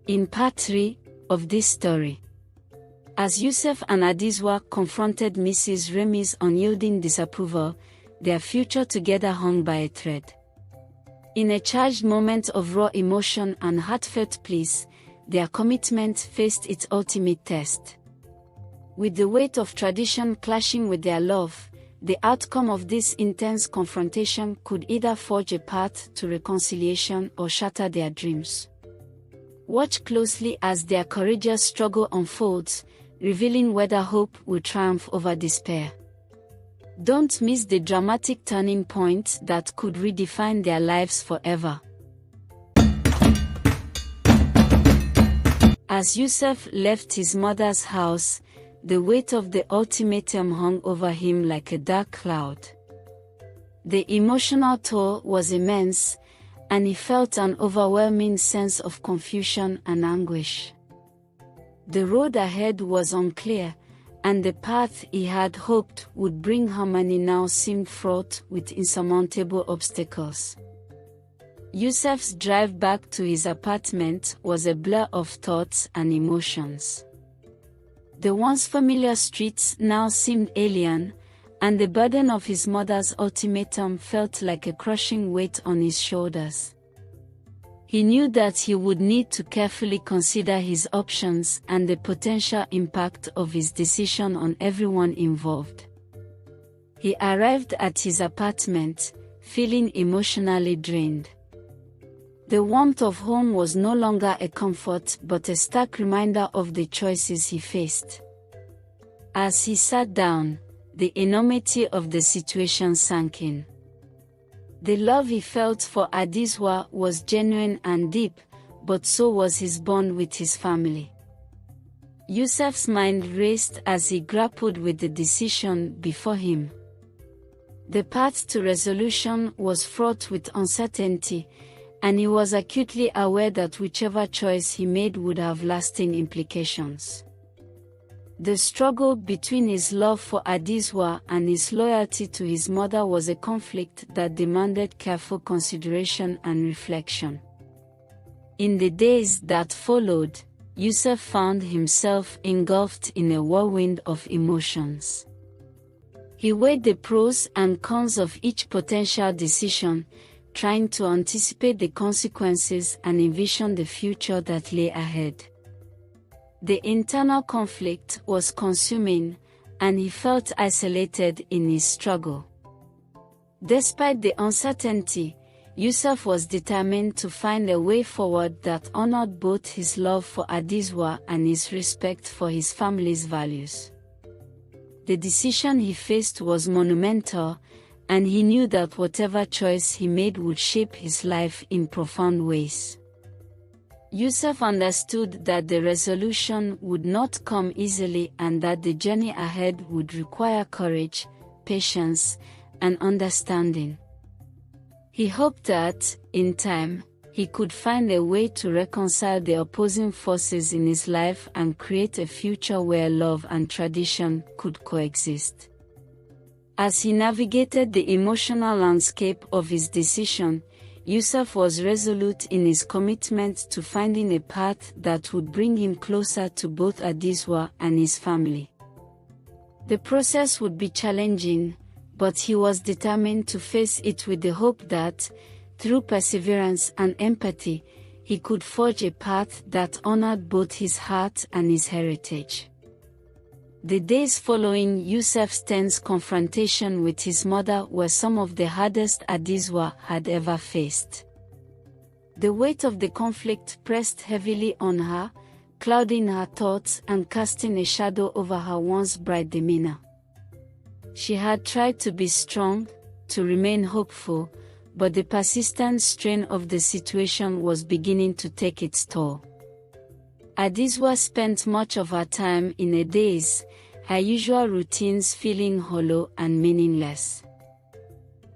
In part 3 of this story, as Yusuf and Adesewa confronted Mrs. Remy's unyielding disapproval, their future together hung by a thread. In a charged moment of raw emotion and heartfelt pleas, their commitment faced its ultimate test. With the weight of tradition clashing with their love, the outcome of this intense confrontation could either forge a path to reconciliation or shatter their dreams. Watch closely as their courageous struggle unfolds, revealing whether hope will triumph over despair. Don't miss the dramatic turning point that could redefine their lives forever. As Yusuf left his mother's house, the weight of the ultimatum hung over him like a dark cloud. The emotional toll was immense, and he felt an overwhelming sense of confusion and anguish. The road ahead was unclear, and the path he had hoped would bring harmony now seemed fraught with insurmountable obstacles. Yusuf's drive back to his apartment was a blur of thoughts and emotions. The once familiar streets now seemed alien, and the burden of his mother's ultimatum felt like a crushing weight on his shoulders. He knew that he would need to carefully consider his options and the potential impact of his decision on everyone involved. He arrived at his apartment, feeling emotionally drained. The warmth of home was no longer a comfort but a stark reminder of the choices he faced. As he sat down, the enormity of the situation sank in. The love he felt for Adesewa was genuine and deep, but so was his bond with his family. Yusuf's mind raced as he grappled with the decision before him. The path to resolution was fraught with uncertainty, and he was acutely aware that whichever choice he made would have lasting implications. The struggle between his love for Adesewa and his loyalty to his mother was a conflict that demanded careful consideration and reflection. In the days that followed, Yusuf found himself engulfed in a whirlwind of emotions. He weighed the pros and cons of each potential decision, trying to anticipate the consequences and envision the future that lay ahead. The internal conflict was consuming, and he felt isolated in his struggle. Despite the uncertainty, Yusuf was determined to find a way forward that honored both his love for Adesewa and his respect for his family's values. The decision he faced was monumental, and he knew that whatever choice he made would shape his life in profound ways. Yusuf understood that the resolution would not come easily and that the journey ahead would require courage, patience, and understanding. He hoped that, in time, he could find a way to reconcile the opposing forces in his life and create a future where love and tradition could coexist. As he navigated the emotional landscape of his decision, Yusuf was resolute in his commitment to finding a path that would bring him closer to both Adesewa and his family. The process would be challenging, but he was determined to face it with the hope that, through perseverance and empathy, he could forge a path that honored both his heart and his heritage. The days following Yusuf's tense confrontation with his mother were some of the hardest Adesewa had ever faced. The weight of the conflict pressed heavily on her, clouding her thoughts and casting a shadow over her once bright demeanor. She had tried to be strong, to remain hopeful, but the persistent strain of the situation was beginning to take its toll. Adesewa spent much of her time in a daze, her usual routines feeling hollow and meaningless.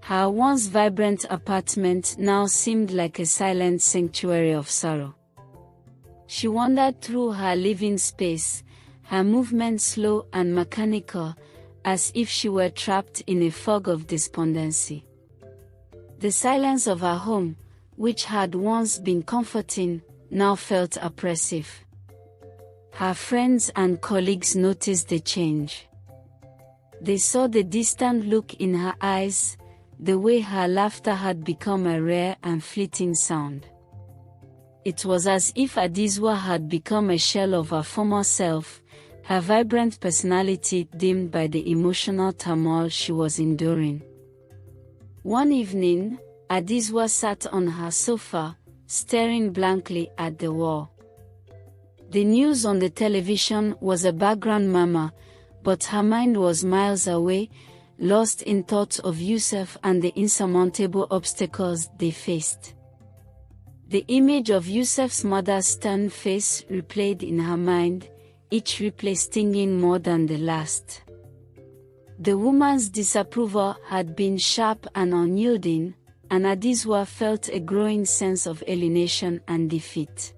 Her once vibrant apartment now seemed like a silent sanctuary of sorrow. She wandered through her living space, her movements slow and mechanical, as if she were trapped in a fog of despondency. The silence of her home, which had once been comforting, now felt oppressive. Her friends and colleagues noticed the change. They saw the distant look in her eyes, the way her laughter had become a rare and fleeting sound. It was as if Adesewa had become a shell of her former self, her vibrant personality dimmed by the emotional turmoil she was enduring. One evening, Adesewa sat on her sofa, staring blankly at the wall. The news on the television was a background murmur, but her mind was miles away, lost in thoughts of Yusuf and the insurmountable obstacles they faced. The image of Yusuf's mother's stern face replayed in her mind, each replay stinging more than the last. The woman's disapproval had been sharp and unyielding, and Adesewa felt a growing sense of alienation and defeat.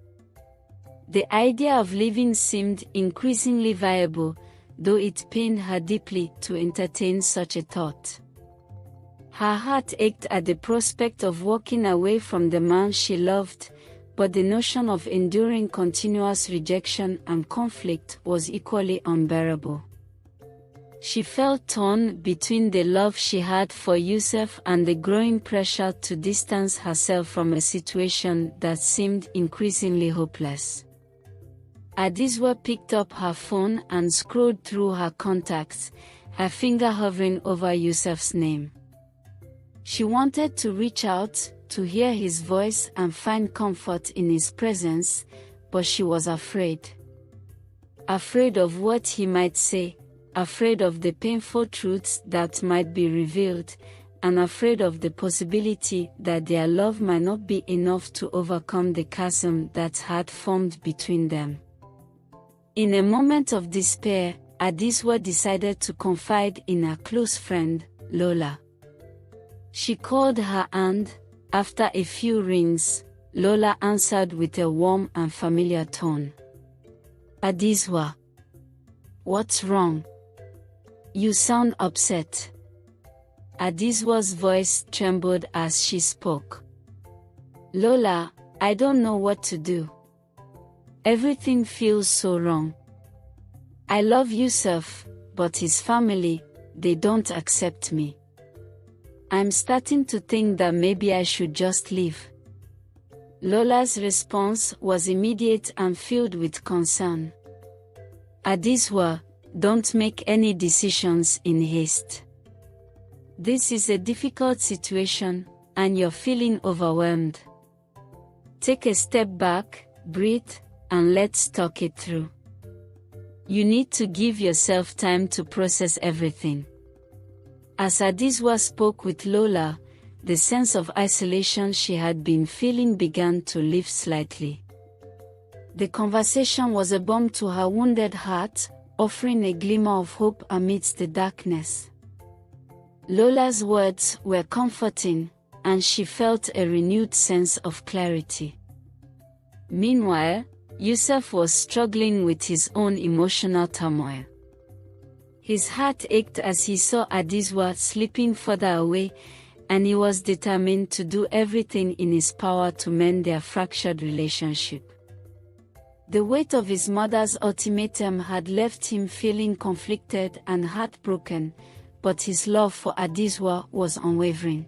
The idea of living seemed increasingly viable, though it pained her deeply to entertain such a thought. Her heart ached at the prospect of walking away from the man she loved, but the notion of enduring continuous rejection and conflict was equally unbearable. She felt torn between the love she had for Yusuf and the growing pressure to distance herself from a situation that seemed increasingly hopeless. Adesewa picked up her phone and scrolled through her contacts, her finger hovering over Yusuf's name. She wanted to reach out, to hear his voice and find comfort in his presence, but she was afraid. Afraid of what he might say, afraid of the painful truths that might be revealed, and afraid of the possibility that their love might not be enough to overcome the chasm that had formed between them. In a moment of despair, Adesewa decided to confide in her close friend, Lawal. She called her and, after a few rings, Lawal answered with a warm and familiar tone. "Adesewa. What's wrong? You sound upset." Adesewa's voice trembled as she spoke. "Lawal, I don't know what to do. Everything feels so wrong. I love Yusuf, but his family, they don't accept me. I'm starting to think that maybe I should just leave." Lawal's response was immediate and filled with concern. "Adesewa, don't make any decisions in haste. This is a difficult situation, and you're feeling overwhelmed. Take a step back, breathe, and let's talk it through. You need to give yourself time to process everything." As Adesewa spoke with Lawal, the sense of isolation she had been feeling began to lift slightly. The conversation was a balm to her wounded heart, offering a glimmer of hope amidst the darkness. Lawal's words were comforting, and she felt a renewed sense of clarity. Meanwhile, Yusuf was struggling with his own emotional turmoil. His heart ached as he saw Adesewa slipping further away, and he was determined to do everything in his power to mend their fractured relationship. The weight of his mother's ultimatum had left him feeling conflicted and heartbroken, but his love for Adesewa was unwavering.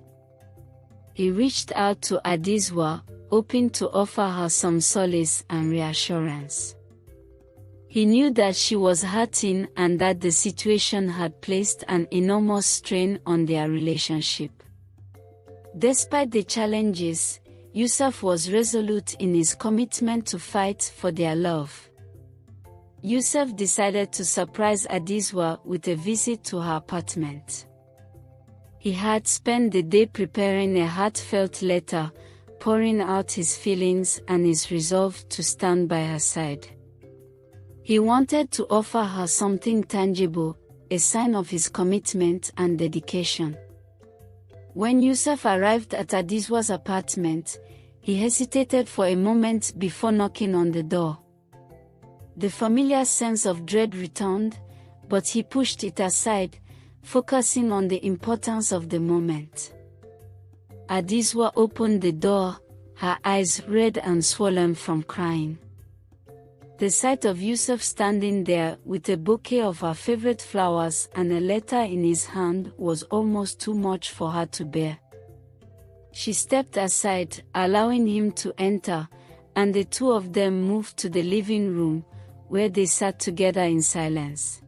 He reached out to Adesewa, hoping to offer her some solace and reassurance. He knew that she was hurting and that the situation had placed an enormous strain on their relationship. Despite the challenges, Yusuf was resolute in his commitment to fight for their love. Yusuf decided to surprise Adesewa with a visit to her apartment. He had spent the day preparing a heartfelt letter, pouring out his feelings and his resolve to stand by her side. He wanted to offer her something tangible, a sign of his commitment and dedication. When Yusuf arrived at Adesewa's apartment, he hesitated for a moment before knocking on the door. The familiar sense of dread returned, but he pushed it aside, focusing on the importance of the moment. Adesewa opened the door, her eyes red and swollen from crying. The sight of Yusuf standing there with a bouquet of her favorite flowers and a letter in his hand was almost too much for her to bear. She stepped aside, allowing him to enter, and the two of them moved to the living room, where they sat together in silence.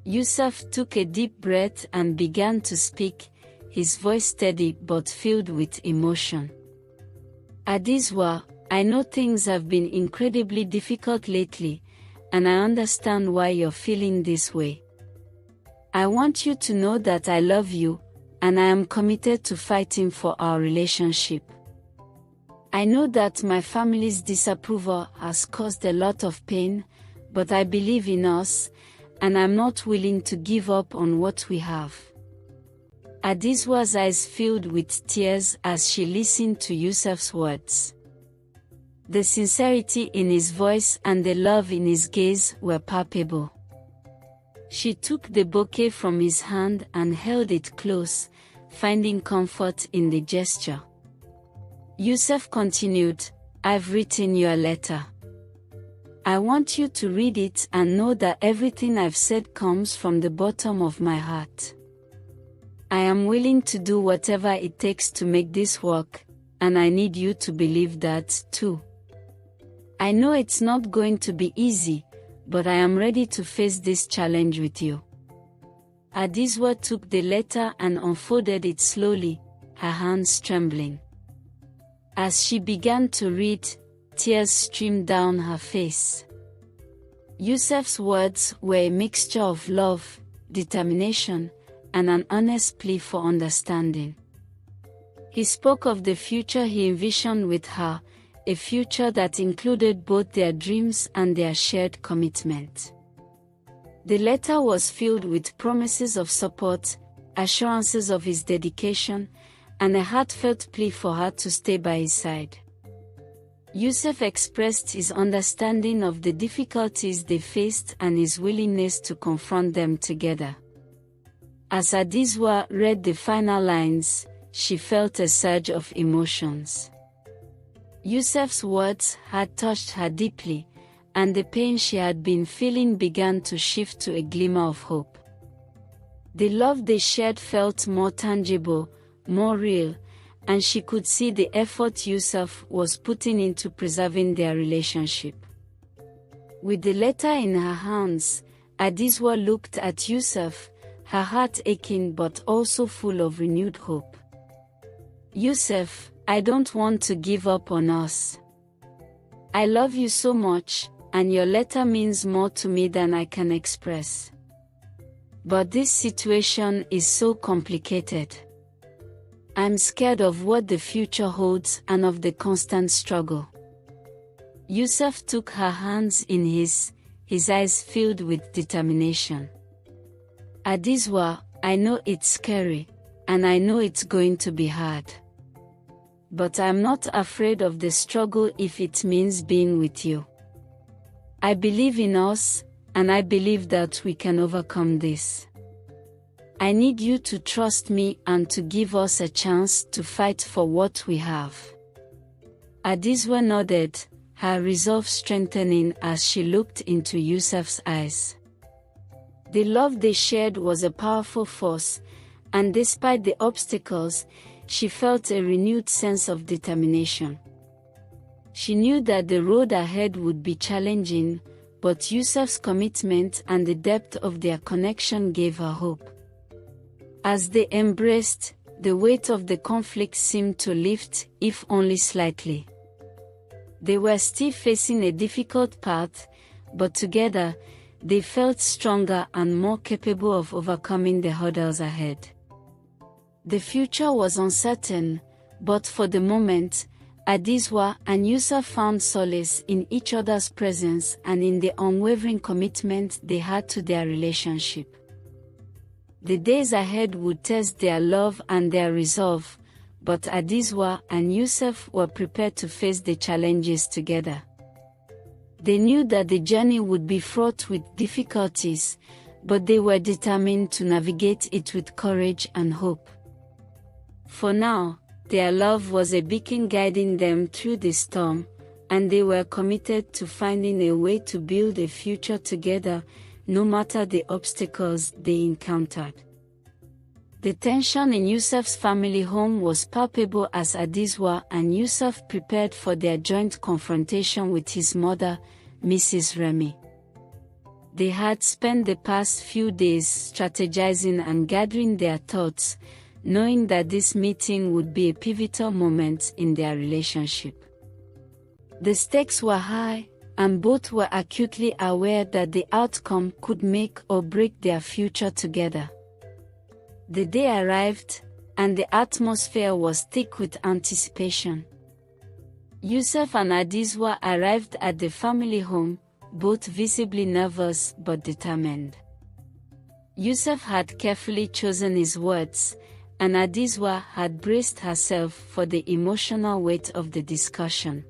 Yusuf took a deep breath and began to speak, his voice steady but filled with emotion. "Adesewa, I know things have been incredibly difficult lately, and I understand why you're feeling this way. I want you to know that I love you, and I am committed to fighting for our relationship. I know that my family's disapproval has caused a lot of pain, but I believe in us, and I'm not willing to give up on what we have." Adesewa's eyes filled with tears as she listened to Yusuf's words. The sincerity in his voice and the love in his gaze were palpable. She took the bouquet from his hand and held it close, finding comfort in the gesture. Yusuf continued, "I've written you a letter. I want you to read it and know that everything I've said comes from the bottom of my heart. I am willing to do whatever it takes to make this work, and I need you to believe that, too. I know it's not going to be easy, but I am ready to face this challenge with you." Adesewa took the letter and unfolded it slowly, her hands trembling. As she began to read, tears streamed down her face. Yusuf's words were a mixture of love, determination, and an honest plea for understanding. He spoke of the future he envisioned with her, a future that included both their dreams and their shared commitment. The letter was filled with promises of support, assurances of his dedication, and a heartfelt plea for her to stay by his side. Yusuf expressed his understanding of the difficulties they faced and his willingness to confront them together. As Adesewa read the final lines, she felt a surge of emotions. Yusuf's words had touched her deeply, and the pain she had been feeling began to shift to a glimmer of hope. The love they shared felt more tangible, more real, and she could see the effort Yusuf was putting into preserving their relationship. With the letter in her hands, Adesewa looked at Yusuf, her heart aching but also full of renewed hope. "Yusuf, I don't want to give up on us. I love you so much, and your letter means more to me than I can express. But this situation is so complicated. I'm scared of what the future holds and of the constant struggle." Yusuf took her hands in his eyes filled with determination. "Adesewa, I know it's scary, and I know it's going to be hard. But I'm not afraid of the struggle if it means being with you. I believe in us, and I believe that we can overcome this. I need you to trust me and to give us a chance to fight for what we have." Adesewa nodded, her resolve strengthening as she looked into Yusuf's eyes. The love they shared was a powerful force, and despite the obstacles, she felt a renewed sense of determination. She knew that the road ahead would be challenging, but Yusuf's commitment and the depth of their connection gave her hope. As they embraced, the weight of the conflict seemed to lift, if only slightly. They were still facing a difficult path, but together, they felt stronger and more capable of overcoming the hurdles ahead. The future was uncertain, but for the moment, Adesewa and Yusuf found solace in each other's presence and in the unwavering commitment they had to their relationship. The days ahead would test their love and their resolve, but Adesewa and Yusuf were prepared to face the challenges together. They knew that the journey would be fraught with difficulties, but they were determined to navigate it with courage and hope. For now, Their love was a beacon guiding them through the storm, and they were committed to finding a way to build a future together, no matter the obstacles they encountered. The tension in Yusuf's family home was palpable as Adesewa and Yusuf prepared for their joint confrontation with his mother, Mrs. Remy. They had spent the past few days strategizing and gathering their thoughts, knowing that this meeting would be a pivotal moment in their relationship. The stakes were high, and both were acutely aware that the outcome could make or break their future together. The day arrived, and the atmosphere was thick with anticipation. Yusuf and Adesewa arrived at the family home, both visibly nervous but determined. Yusuf had carefully chosen his words, and Adesewa had braced herself for the emotional weight of the discussion.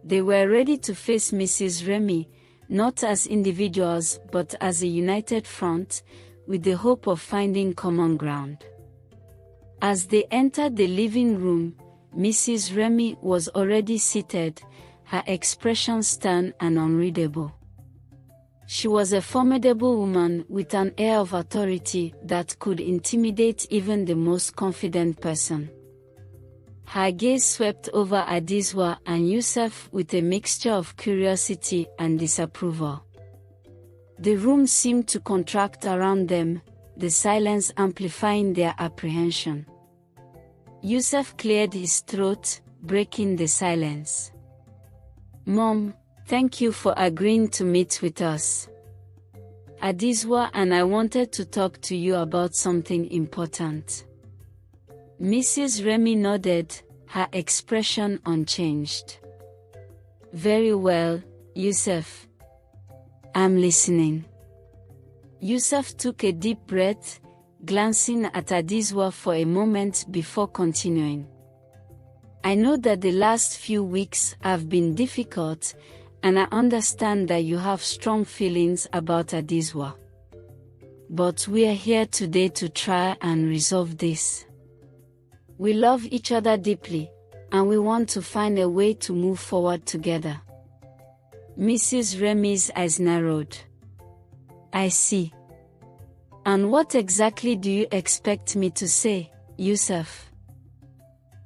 They were ready to face Mrs. Remy, not as individuals but as a united front, with the hope of finding common ground. As they entered the living room, Mrs. Remy was already seated, her expression stern and unreadable. She was a formidable woman with an air of authority that could intimidate even the most confident person. Her gaze swept over Adesewa and Yusuf with a mixture of curiosity and disapproval. The room seemed to contract around them, the silence amplifying their apprehension. Yusuf cleared his throat, breaking the silence. "Mom, thank you for agreeing to meet with us. Adesewa and I wanted to talk to you about something important." Mrs. Remy nodded, her expression unchanged. "Very well, Yusuf. I'm listening." Yusuf took a deep breath, glancing at Adesewa for a moment before continuing. "I know that the last few weeks have been difficult, and I understand that you have strong feelings about Adesewa. But we are here today to try and resolve this. We love each other deeply, and we want to find a way to move forward together." Mrs. Remy's eyes narrowed. "I see. And what exactly do you expect me to say, Yusuf?"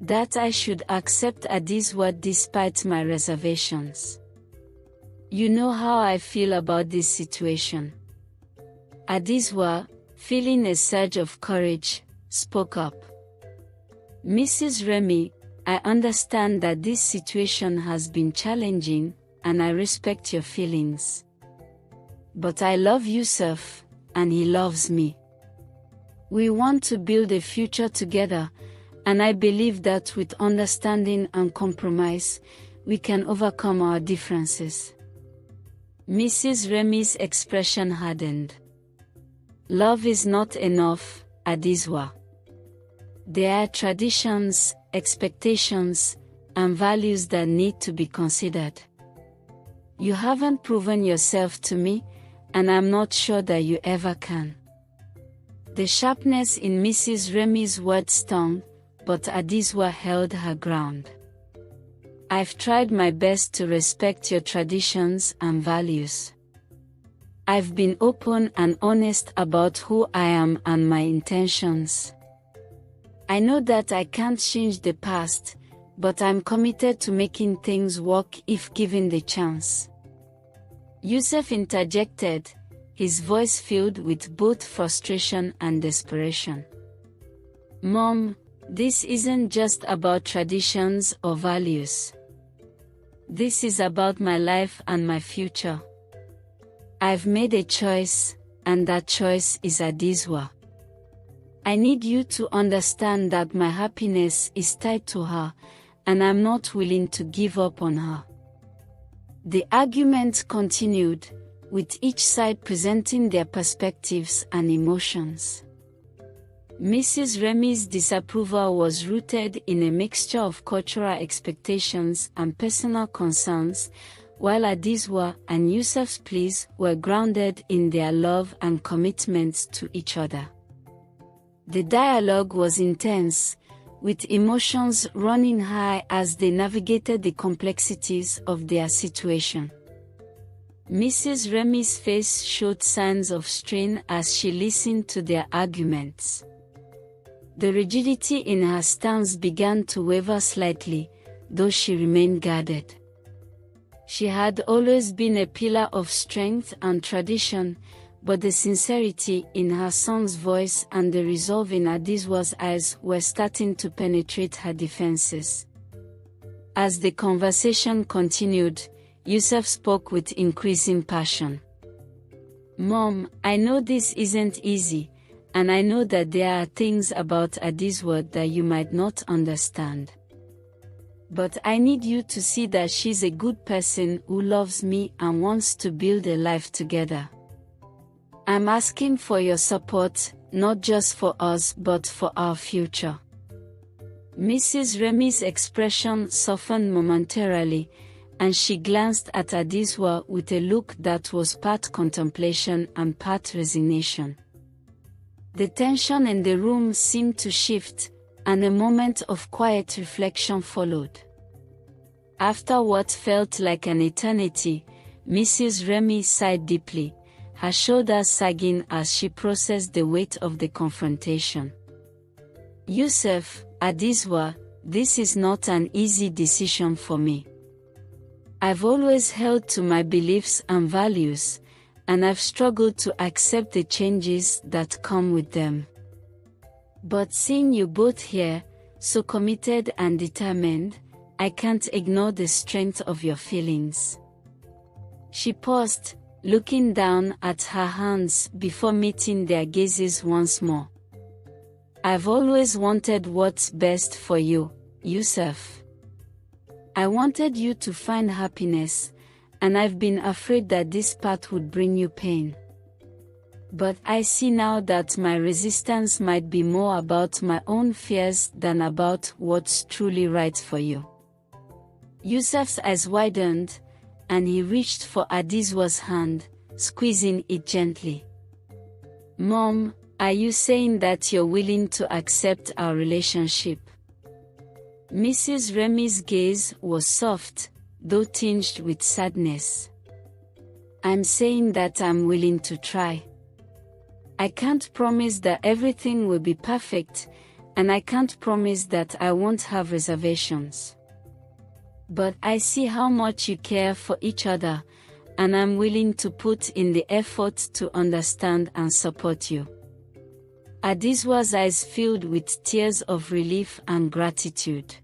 "That I should accept Adesewa despite my reservations. You know how I feel about this situation." Adesewa, feeling a surge of courage, spoke up. "Mrs. Remy, I understand that this situation has been challenging, and I respect your feelings. But I love Yusuf, and he loves me. We want to build a future together, and I believe that with understanding and compromise, we can overcome our differences." Mrs. Remy's expression hardened. "Love is not enough, Adesewa. There are traditions, expectations, and values that need to be considered. You haven't proven yourself to me, and I'm not sure that you ever can." The sharpness in Mrs. Remy's words stung, but Adesewa held her ground. "I've tried my best to respect your traditions and values. I've been open and honest about who I am and my intentions. I know that I can't change the past, but I'm committed to making things work if given the chance." Yusuf interjected, his voice filled with both frustration and desperation. "Mom, this isn't just about traditions or values. This is about my life and my future. I've made a choice, and that choice is Adesewa. I need you to understand that my happiness is tied to her, and I'm not willing to give up on her." The argument continued, with each side presenting their perspectives and emotions. Mrs. Remy's disapproval was rooted in a mixture of cultural expectations and personal concerns, while Adesewa and Yusuf's pleas were grounded in their love and commitment to each other. The dialogue was intense, with emotions running high as they navigated the complexities of their situation. Mrs. Remy's face showed signs of strain as she listened to their arguments. The rigidity in her stance began to waver slightly, though she remained guarded. She had always been a pillar of strength and tradition, but the sincerity in her son's voice and the resolve in Adesewa's eyes were starting to penetrate her defenses. As the conversation continued, Yusuf spoke with increasing passion. "Mom, I know this isn't easy, and I know that there are things about Adesewa that you might not understand. But I need you to see that she's a good person who loves me and wants to build a life together. I'm asking for your support, not just for us but for our future." Mrs. Remy's expression softened momentarily, and she glanced at Adesewa with a look that was part contemplation and part resignation. The tension in the room seemed to shift, and a moment of quiet reflection followed. After what felt like an eternity, Mrs. Remy sighed deeply, her shoulders sagging as she processed the weight of the confrontation. "Yusuf, Adesewa, this is not an easy decision for me. I've always held to my beliefs and values, and I've struggled to accept the changes that come with them. But seeing you both here, so committed and determined, I can't ignore the strength of your feelings." She paused, looking down at her hands before meeting their gazes once more. "I've always wanted what's best for you, Yusuf. I wanted you to find happiness, and I've been afraid that this path would bring you pain. But I see now that my resistance might be more about my own fears than about what's truly right for you." Yusuf's eyes widened, and he reached for Adesewa's hand, squeezing it gently. "Mom, are you saying that you're willing to accept our relationship?" Mrs. Remy's gaze was soft, though tinged with sadness. "I'm saying that I'm willing to try. I can't promise that everything will be perfect, and I can't promise that I won't have reservations. But I see how much you care for each other, and I'm willing to put in the effort to understand and support you." Adesewa's eyes filled with tears of relief and gratitude.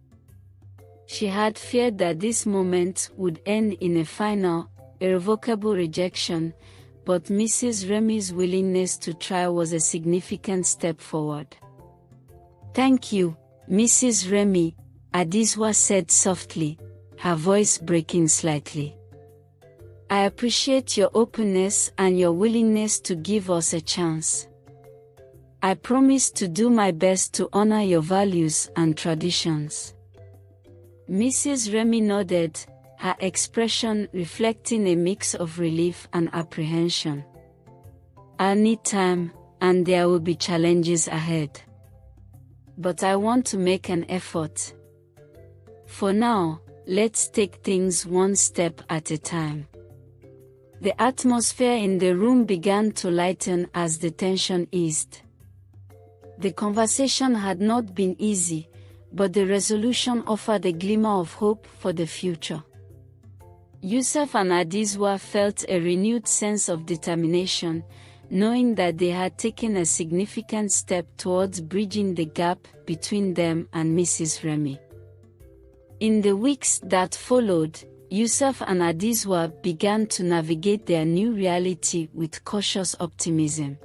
She had feared that this moment would end in a final, irrevocable rejection, but Mrs. Remy's willingness to try was a significant step forward. "Thank you, Mrs. Remy," Adesewa said softly, her voice breaking slightly. "I appreciate your openness and your willingness to give us a chance. I promise to do my best to honor your values and traditions." Mrs. Remy nodded, her expression reflecting a mix of relief and apprehension. "I'll need time, and there will be challenges ahead. But I want to make an effort. For now, let's take things one step at a time." The atmosphere in the room began to lighten as the tension eased. The conversation had not been easy, but the resolution offered a glimmer of hope for the future. Yusuf and Adesewa felt a renewed sense of determination, knowing that they had taken a significant step towards bridging the gap between them and Mrs. Remy. In the weeks that followed, Yusuf and Adesewa began to navigate their new reality with cautious optimism.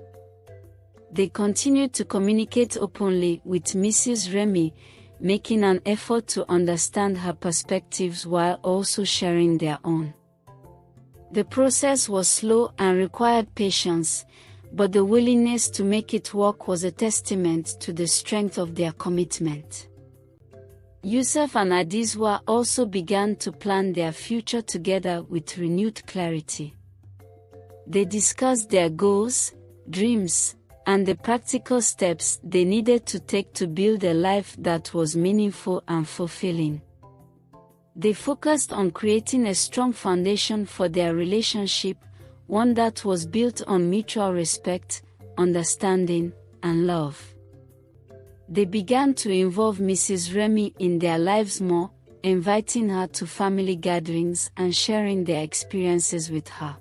They continued to communicate openly with Mrs. Remy, making an effort to understand her perspectives while also sharing their own. The process was slow and required patience, but the willingness to make it work was a testament to the strength of their commitment. Yusuf and Adesewa also began to plan their future together with renewed clarity. They discussed their goals, dreams, and the practical steps they needed to take to build a life that was meaningful and fulfilling. They focused on creating a strong foundation for their relationship, one that was built on mutual respect, understanding, and love. They began to involve Mrs. Remy in their lives more, inviting her to family gatherings and sharing their experiences with her.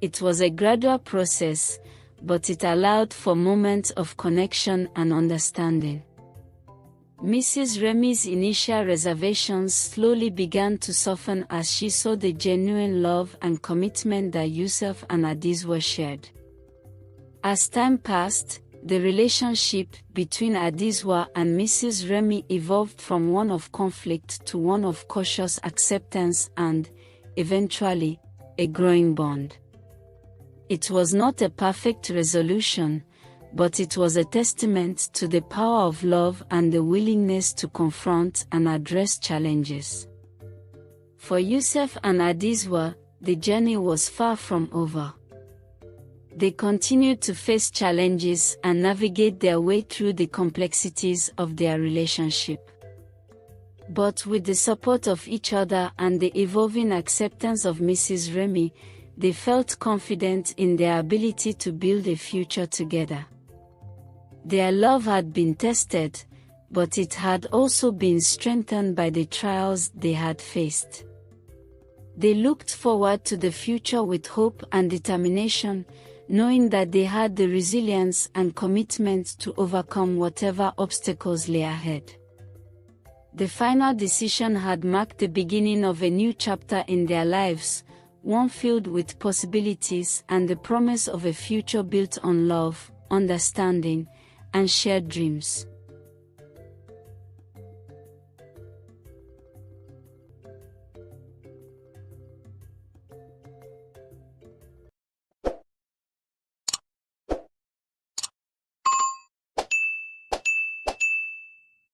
It was a gradual process, but it allowed for moments of connection and understanding. Mrs. Remy's initial reservations slowly began to soften as she saw the genuine love and commitment that Yusuf and Adesewa shared. As time passed, the relationship between Adesewa and Mrs. Remy evolved from one of conflict to one of cautious acceptance and, eventually, a growing bond. It was not a perfect resolution, but it was a testament to the power of love and the willingness to confront and address challenges. For Yusuf and Adesewa, the journey was far from over. They continued to face challenges and navigate their way through the complexities of their relationship. But with the support of each other and the evolving acceptance of Mrs. Remy, they felt confident in their ability to build a future together. Their love had been tested, but it had also been strengthened by the trials they had faced. They looked forward to the future with hope and determination, knowing that they had the resilience and commitment to overcome whatever obstacles lay ahead. The final decision had marked the beginning of a new chapter in their lives, one filled with possibilities and the promise of a future built on love, understanding, and shared dreams.